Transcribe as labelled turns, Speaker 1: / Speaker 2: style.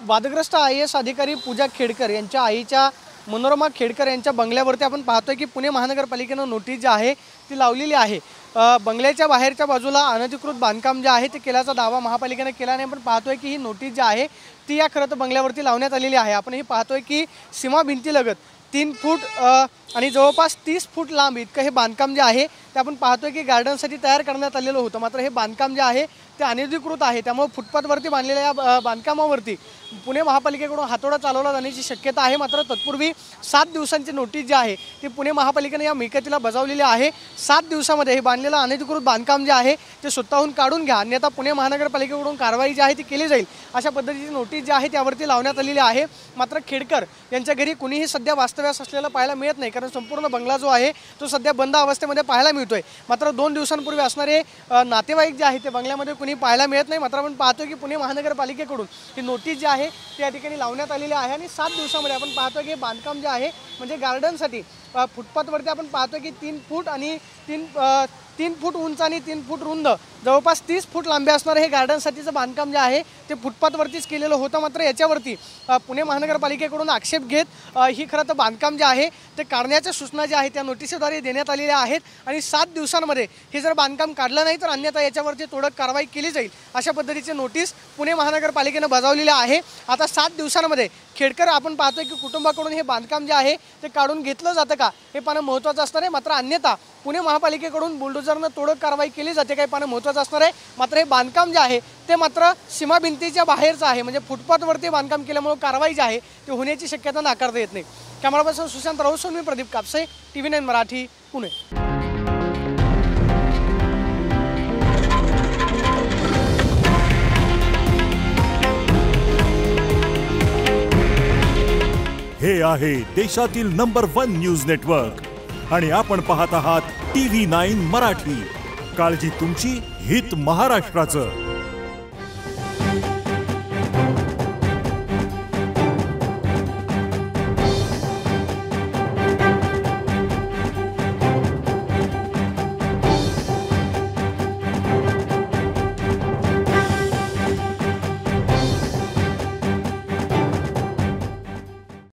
Speaker 1: वादग्रस्त IAS अधिकारी पूजा खेडकर यांच्या आईच्या मनोरमा खेडकर यांच्या बंगल्यावरती आपण पाहतोय की पुणे महानगरपालिकेने नोटीस जी आहे ती लावलेली आहे। बंगल्याच्या बाहेरच्या बाजूला अनधिकृत बांधकाम जे आहे ते केल्याचा दावा महापालिकेने केला नाही, पण पाहतोय की ही नोटीस जी आहे ती या खरं तर बंगल्यावरती लावण्यात आलेली आहे। आपण ही पाहतोय की सीमा भिंतीलगत 3 फूट आणि जवळपास 30 फूट लांब इतकं हे बांधकाम जे आहे ते आपण पाहतोय की गार्डनसाठी तयार करण्यात आलेलं होतं। मात्र हे बांधकाम जे आहे ते अनधिकृत आहे, त्यामुळे फुटपाथवरती बांधलेल्या या बांधकामावरती पुणे महापालिकेकडून हातोडा चालवला जाण्याची शक्यता आहे। मात्र तत्पूर्वी 7 दिवसांची नोटीस जी आहे ती पुणे महापालिकेने या मिळकतीला बजावलेली आहे। 7 दिवसामध्ये हे बांधलेलं अनधिकृत बांधकाम जे आहे ते स्वतःहून काढून घ्या, अन्यथा पुणे महानगरपालिकेकडून कारवाई जी आहे ती केली जाईल, अशा पद्धतीची नोटीस जी आहे त्यावरती लावण्यात आलेली आहे। मात्र खेडकर यांच्या घरी कुणीही सध्या वास्तव्यास असलेलं पाहायला मिळत नाही, कारण संपूर्ण बंगला जो आहे तो सध्या बंद अवस्थेमध्ये पाहायला मिळतोय। मात्र 2 दिवसांपूर्वी असणारे नातेवाईक जे आहे ते बंगल्यामध्ये कुणी पाहायला मिळत नाही। मात्र आपण पाहतोय की पुणे महानगरपालिकेकडून ही नोटीस जी आहे त्या ठिकाणी लावण्यात आलेली आहे आणि 7 दिवसामध्ये आपण पाहतोय की बांधकाम जे आहे म्हणजे गार्डनसाठी फुटपाथवरती आपण पाहतोय की 3 फूट आणि 3 फूट उंच आणि 3 फूट रुंद जवळपास 30 फूट लांबी असणारे हे गार्डनसाठीचं बांधकाम जे आहे ते फुटपाथवरतीच केलेलं होतं। मात्र याच्यावरती पुणे महानगरपालिकेकडून आक्षेप घेत ही खरं तर बांधकाम जे आहे ते काढण्याच्या सूचना ज्या आहेत त्या नोटीसद्वारे देण्यात आलेल्या आहेत आणि 7 दिवसांमध्ये हे जर बांधकाम काढलं नाही तर अन्यथा याच्यावरती तोडक कारवाई केली जाईल, अशा पद्धतीची नोटीस पुणे महानगरपालिकेनं बजावलेली आहे। आता 7 दिवसांमध्ये खेडकर आपण पाहतोय की कुटुंबाकडून हे बांधकाम जे आहे ते काढून घेतलं जातं का हे पाहणं महत्त्वाचं असणार आहे। मात्र अन्यथा पुणे महापालिकेकडून बुलडोझरनं तोडक कारवाई केली जाते काही पाहणं महत्त्वाचं असणार आहे। मात्र हे बांधकाम जे आहे ते मात्र सीमा भिंतीच्या बाहेरचं आहे, म्हणजे फुटपाथवरती बांधकाम केल्यामुळे कारवाई जी आहे ती होण्याची शक्यता नाकारता येत नाही। कॅमेरा पर्सन सुशांत राऊत, मी प्रदीप कापसे, TV9 मराठी, पुणे।
Speaker 2: हे आहे देशातील नंबर 1 न्यूज नेटवर्क आणि आपण पाहत आहात TV9 मराठी। काळजी तुमची, हित महाराष्ट्राचं।